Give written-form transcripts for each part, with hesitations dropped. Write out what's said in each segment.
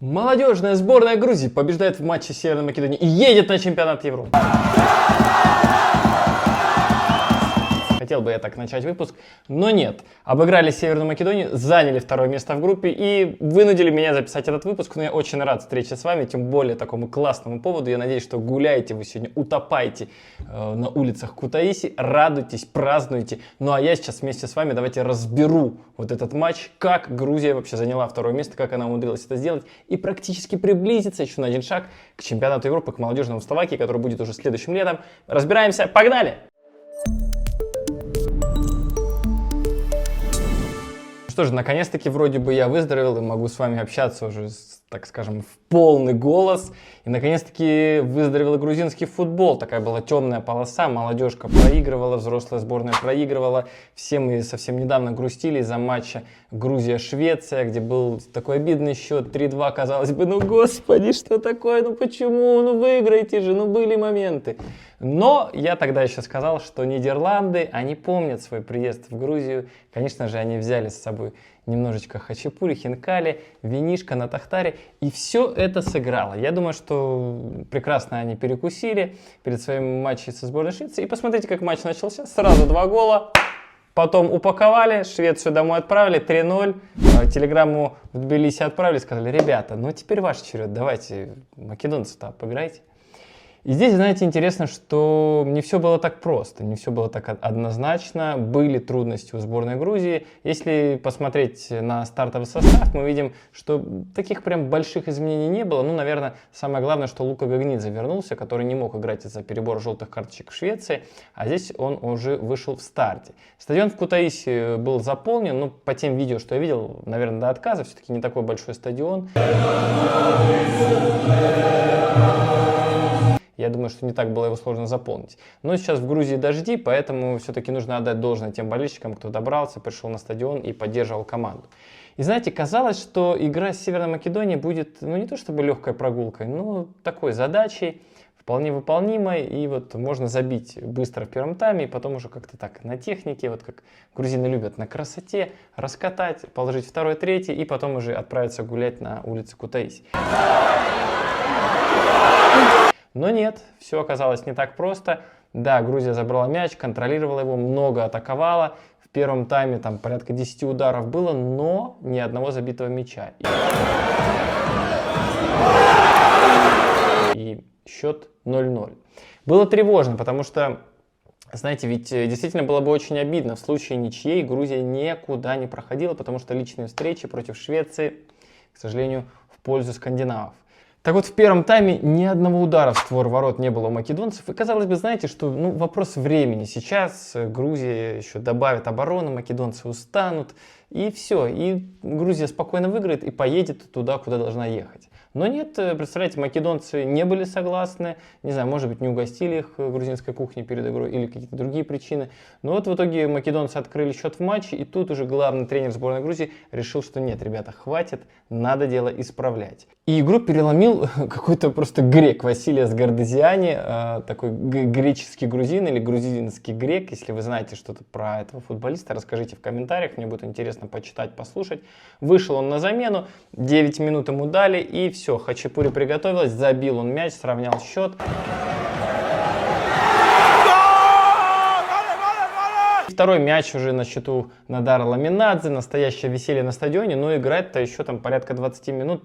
Молодежная сборная Грузии побеждает в матче с Северной Македонией и едет на чемпионат Европы. Хотел бы я так начать выпуск, но нет. Обыграли Северную Македонию, заняли второе место в группе и вынудили меня записать этот выпуск. Но я очень рад встрече с вами, тем более такому классному поводу. Я надеюсь, что гуляете вы сегодня, утопаете на улицах Кутаиси, радуйтесь, празднуйте. Ну а я сейчас вместе с вами давайте разберу вот этот матч, как Грузия вообще заняла второе место, как она умудрилась это сделать и практически приблизиться еще на один шаг к чемпионату Европы, к молодежному Словакии, который будет уже следующим летом. Разбираемся, погнали! Что же, наконец-таки вроде бы я выздоровел и могу с вами общаться уже, так скажем, в полный голос. И наконец-таки выздоровел и грузинский футбол. Такая была темная полоса, молодежка проигрывала, взрослая сборная проигрывала. Все мы совсем недавно грустили из-за матча Грузия-Швеция, где был такой обидный счет 3-2, казалось бы, ну господи, что такое, ну почему, ну выиграйте же, ну были моменты. Но я тогда еще сказал, что Нидерланды, они помнят свой приезд в Грузию. Конечно же, они взяли с собой немножечко хачапури, хинкали, винишко на тахтаре. И все это сыграло. Я думаю, что прекрасно они перекусили перед своим матчем со сборной Швеции. И посмотрите, как матч начался. Сразу 2 гола. Потом упаковали, Швецию домой отправили, 3-0. Телеграмму в Тбилиси отправили, сказали: ребята, ну теперь ваш черед, давайте македонцев-то обыграйте. И здесь, знаете, интересно, что не все было так просто, не все было так однозначно, были трудности у сборной Грузии. Если посмотреть на стартовый состав, мы видим, что таких прям больших изменений не было. Ну, наверное, самое главное, что Лука Гагнидзе вернулся, который не мог играть из-за перебора желтых карточек в Швеции, а здесь он уже вышел в старте. Стадион в Кутаиси был заполнен, но по тем видео, что я видел, наверное, до отказа, все-таки не такой большой стадион. Я думаю, что не так было его сложно заполнить. Но сейчас в Грузии дожди, поэтому все-таки нужно отдать должное тем болельщикам, кто добрался, пришел на стадион и поддерживал команду. И знаете, казалось, что игра с Северной Македонией будет, ну не то чтобы легкой прогулкой, но такой задачей, вполне выполнимой. И вот можно забить быстро в первом тайме, и потом уже как-то так на технике, вот как грузины любят, на красоте, раскатать, положить второй, третий, и потом уже отправиться гулять на улице Кутаиси. Но нет, все оказалось не так просто. Да, Грузия забрала мяч, контролировала его, много атаковала. В первом тайме там порядка 10 ударов было, но ни одного забитого мяча. И счет 0-0. Было тревожно, потому что, знаете, ведь действительно было бы очень обидно в случае ничьей. Грузия никуда не проходила, потому что личные встречи против Швеции, к сожалению, в пользу скандинавов. Так вот, в первом тайме ни одного удара в створ ворот не было у македонцев. И казалось бы, знаете, что вопрос времени. Сейчас Грузия еще добавит оборону, македонцы устанут. И все. И Грузия спокойно выиграет и поедет туда, куда должна ехать. Но нет, представляете, македонцы не были согласны. Не знаю, может быть, не угостили их грузинской кухней перед игрой или какие-то другие причины. Но вот в итоге македонцы открыли счет в матче. И тут уже главный тренер сборной Грузии решил, что нет, ребята, хватит, надо дело исправлять. И игру переломил какой-то просто грек, Василиас Гардезиани, такой греческий грузин или грузинский грек. Если вы знаете что-то про этого футболиста, расскажите в комментариях, мне будет интересно почитать, послушать. Вышел он на замену, 9 минут ему дали, и все, хачапури приготовилась, забил он мяч, сравнял счет. Второй мяч уже на счету Надара Ламинадзе, настоящее веселье на стадионе, но играть-то еще там порядка 20 минут.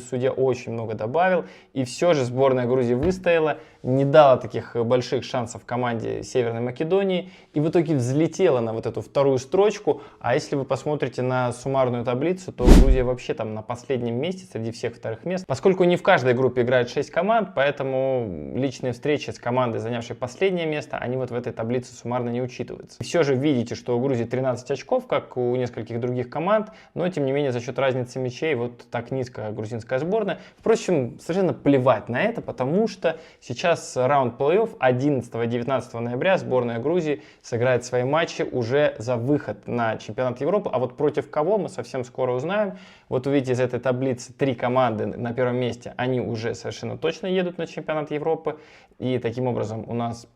Судья очень много добавил, и все же сборная Грузии выстояла, не дала таких больших шансов команде Северной Македонии, и в итоге взлетела на вот эту вторую строчку. А если вы посмотрите на суммарную таблицу, то Грузия вообще там на последнем месте среди всех вторых мест. Поскольку не в каждой группе играет 6 команд, поэтому личные встречи с командой, занявшей последнее место, они вот в этой таблице суммарно не учитываются. И все же видите, что у Грузии 13 очков, как у нескольких других команд, но тем не менее за счет разницы мячей вот так низко грузинская сборная. Впрочем, совершенно плевать на это, потому что сейчас раунд плей-офф 11-19 ноября сборная Грузии сыграет свои матчи уже за выход на чемпионат Европы. А вот против кого мы совсем скоро узнаем. Вот увидите из этой таблицы 3 команды на первом месте, они уже совершенно точно едут на чемпионат Европы. И таким образом у нас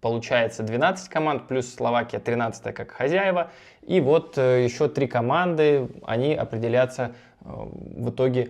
Получается 12 команд, плюс Словакия 13 как хозяева. И вот еще 3 команды, они определятся в итоге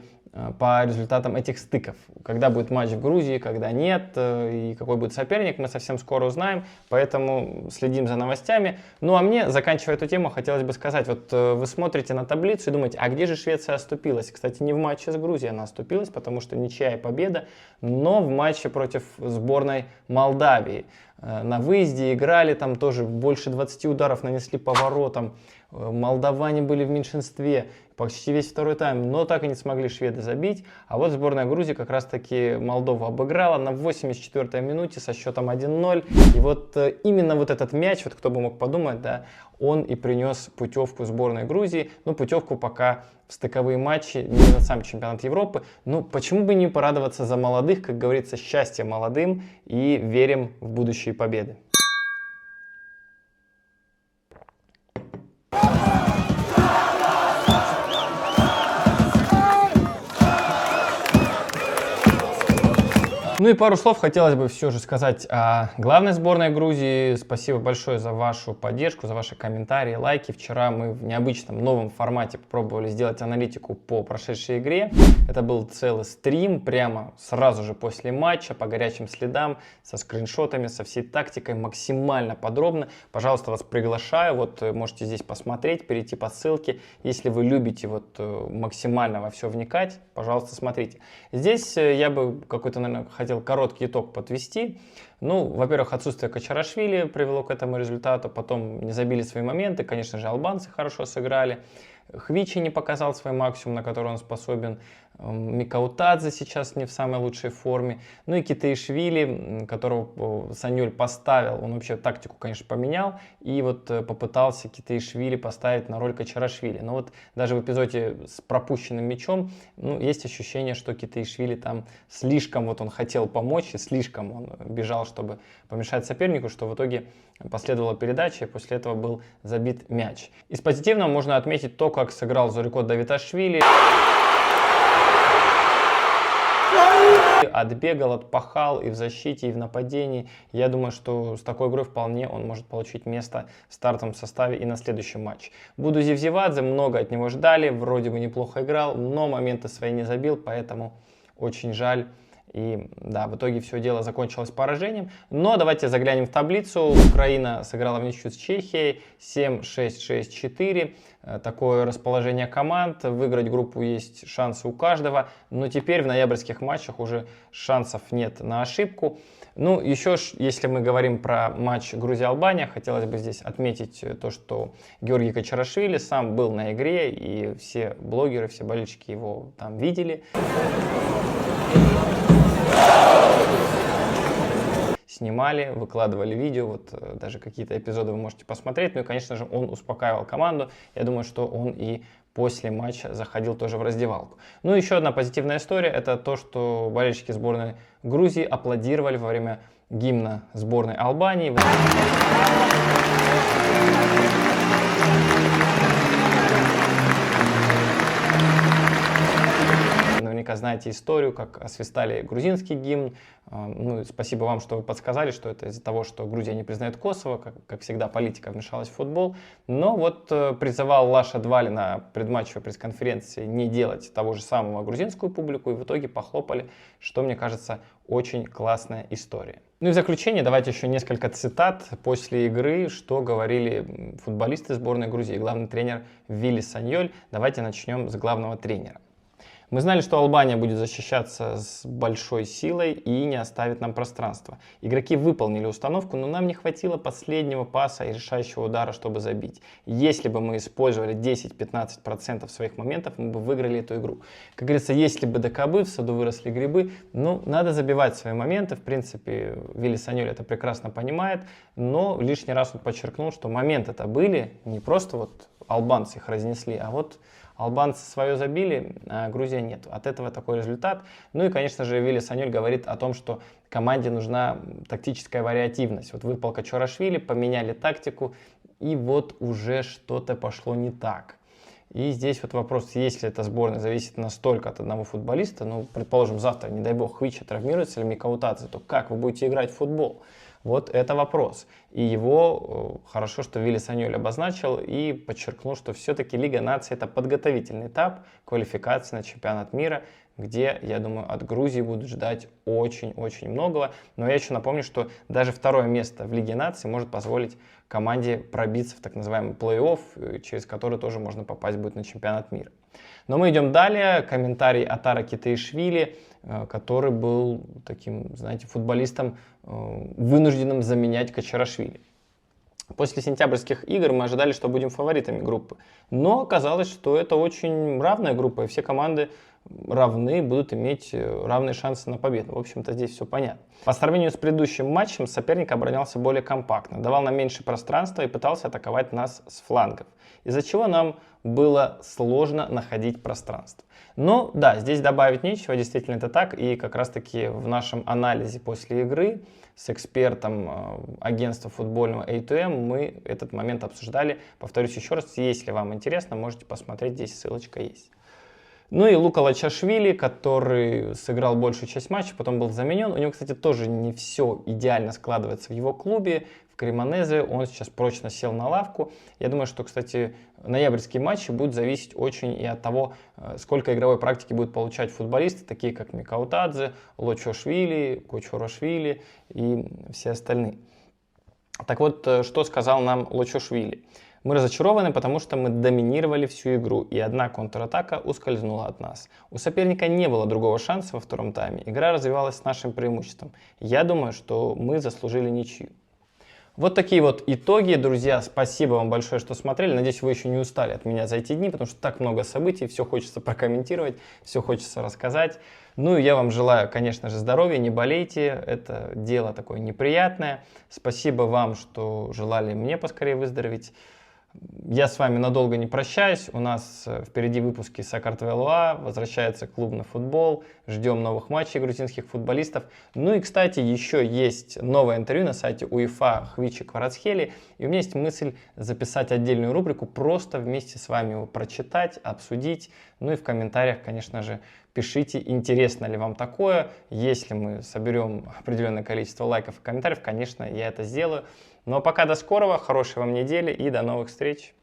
по результатам этих стыков. Когда будет матч в Грузии, когда нет, и какой будет соперник, мы совсем скоро узнаем, поэтому следим за новостями. Ну а мне, заканчивая эту тему, хотелось бы сказать, вот вы смотрите на таблицу и думаете, а где же Швеция оступилась? Кстати, не в матче с Грузией она оступилась, потому что ничья и победа, но в матче против сборной Молдавии. На выезде играли, там тоже больше 20 ударов нанесли по воротам. Молдаване были в меньшинстве почти весь второй тайм, но так и не смогли шведы забить. А вот сборная Грузии как раз-таки Молдову обыграла на 84-й минуте со счетом 1-0. И вот именно вот этот мяч, вот кто бы мог подумать, да, он и принес путевку сборной Грузии. Ну, путевку пока в стыковые матчи, не на сам чемпионат Европы. Ну, почему бы не порадоваться за молодых, как говорится, счастье молодым, и верим в будущие победы. Ну и пару слов хотелось бы все же сказать о главной сборной Грузии. Спасибо большое за вашу поддержку, за ваши комментарии, лайки. Вчера мы в необычном новом формате попробовали сделать аналитику по прошедшей игре. Это был целый стрим прямо сразу же после матча, по горячим следам, со скриншотами, со всей тактикой, максимально подробно. Пожалуйста, вас приглашаю, вот можете здесь посмотреть, перейти по ссылке. Если вы любите вот максимально во все вникать, пожалуйста, смотрите. Здесь я бы какой-то, наверное, хотел короткий итог подвести. Ну, во-первых, отсутствие Кочарашвили привело к этому результату, потом не забили свои моменты, конечно же, албанцы хорошо сыграли. Хвичи не показал свой максимум, на который он способен. Микаутадзе сейчас не в самой лучшей форме. Ну и Китаишвили, которого Саньоль поставил, он вообще тактику, конечно, поменял. И вот попытался Китаишвили поставить на роль Кочарашвили. Но вот даже в эпизоде с пропущенным мячом, ну, есть ощущение, что Китаишвили там слишком вот он хотел помочь, и слишком он бежал, чтобы помешать сопернику, что в итоге последовала передача, и после этого был забит мяч. Из позитивного можно отметить то, как сыграл Зорико Давиташвили. Отбегал, отпахал и в защите, и в нападении. Я думаю, что с такой игрой вполне он может получить место в стартовом составе и на следующем матче. Буду Зевзевадзе, много от него ждали, вроде бы неплохо играл, но моменты свои не забил, поэтому очень жаль. И да, в итоге все дело закончилось поражением. Но давайте заглянем в таблицу. Украина сыграла в ничью с Чехией 7-6-6-4. Такое расположение команд. Выиграть группу есть шансы у каждого. Но теперь в ноябрьских матчах уже шансов нет на ошибку. Ну, еще, если мы говорим про матч Грузия-Албания, хотелось бы здесь отметить то, что Георгий Кочарашвили сам был на игре, и все блогеры, все болельщики его там видели. Снимали, выкладывали видео, вот даже какие-то эпизоды вы можете посмотреть. Ну и, конечно же, он успокаивал команду. Я думаю, что он и после матча заходил тоже в раздевалку. Ну и еще одна позитивная история, это то, что болельщики сборной Грузии аплодировали во время гимна сборной Албании. Наверняка знаете историю, как освистали грузинский гимн. Ну, спасибо вам, что вы подсказали, что это из-за того, что Грузия не признает Косово, как всегда политика вмешалась в футбол. Но вот призывал Лаша Двали на предматчевой пресс-конференции не делать того же самого грузинскую публику, и в итоге похлопали, что, мне кажется, очень классная история. Ну и в заключение давайте еще несколько цитат после игры, что говорили футболисты сборной Грузии, главный тренер Вилли Саньоль. Давайте начнем с главного тренера. Мы знали, что Албания будет защищаться с большой силой и не оставит нам пространства. Игроки выполнили установку, но нам не хватило последнего паса и решающего удара, чтобы забить. Если бы мы использовали 10-15% своих моментов, мы бы выиграли эту игру. Как говорится, если бы да кабы, в саду выросли грибы. Ну, надо забивать свои моменты. В принципе, Вилли Саньоль это прекрасно понимает, но лишний раз он подчеркнул, что моменты-то были, не просто вот албанцы их разнесли, а вот албанцы свое забили, а Грузия нет. От этого такой результат. Ну и, конечно же, Вилли Саньоль говорит о том, что команде нужна тактическая вариативность. Вот выпал Кочарашвили, поменяли тактику, и вот уже что-то пошло не так. И здесь вот вопрос, если эта сборная зависит настолько от одного футболиста, ну, предположим, завтра, не дай бог, Хвича травмируется или Микаутадзе, то как вы будете играть в футбол? Вот это вопрос. И его хорошо, что Вилли Саньоль обозначил и подчеркнул, что все-таки Лига наций это подготовительный этап квалификации на чемпионат мира, где, я думаю, от Грузии будут ждать очень-очень многого. Но я еще напомню, что даже второе место в Лиге наций может позволить команде пробиться в так называемый плей-офф, через который тоже можно попасть будет на чемпионат мира. Но мы идем далее. Комментарий Атара Китаишвили, который был таким, знаете, футболистом, вынужденным заменять Качарашвили. После сентябрьских игр мы ожидали, что будем фаворитами группы. Но оказалось, что это очень равная группа, и все команды равны, будут иметь равные шансы на победу. В общем-то, здесь все понятно. По сравнению с предыдущим матчем, соперник оборонялся более компактно, давал нам меньше пространства и пытался атаковать нас с флангов, из-за чего нам было сложно находить пространство. Но да, здесь добавить нечего, действительно это так, и как раз-таки в нашем анализе после игры с экспертом агентства футбольного A2M мы этот момент обсуждали. Повторюсь еще раз, если вам интересно, можете посмотреть, здесь ссылочка есть. Ну и Лука Лачашвили, который сыграл большую часть матча, потом был заменен. У него, кстати, тоже не все идеально складывается в его клубе. В Кремонезе он сейчас прочно сел на лавку. Я думаю, что, кстати, ноябрьские матчи будут зависеть очень и от того, сколько игровой практики будут получать футболисты, такие как Микаутадзе, Лочошвили, Кочурашвили и все остальные. Так вот, что сказал нам Лочошвили? Мы разочарованы, потому что мы доминировали всю игру, и одна контратака ускользнула от нас. У соперника не было другого шанса во втором тайме. Игра развивалась с нашим преимуществом. Я думаю, что мы заслужили ничью. Вот такие вот итоги, друзья. Спасибо вам большое, что смотрели. Надеюсь, вы еще не устали от меня за эти дни, потому что так много событий, все хочется прокомментировать, все хочется рассказать. Ну и я вам желаю, конечно же, здоровья, не болейте. Это дело такое неприятное. Спасибо вам, что желали мне поскорее выздороветь. Я с вами надолго не прощаюсь. У нас впереди выпуски Сакартвелуа, возвращается клубный футбол, ждем новых матчей грузинских футболистов. Ну и, кстати, еще есть новое интервью на сайте УЕФА Хвичи Кварацхели. И у меня есть мысль записать отдельную рубрику, просто вместе с вами его прочитать, обсудить. Ну и в комментариях, конечно же, пишите, интересно ли вам такое. Если мы соберем определенное количество лайков и комментариев, конечно, я это сделаю. Ну а пока до скорого, хорошей вам недели и до новых встреч!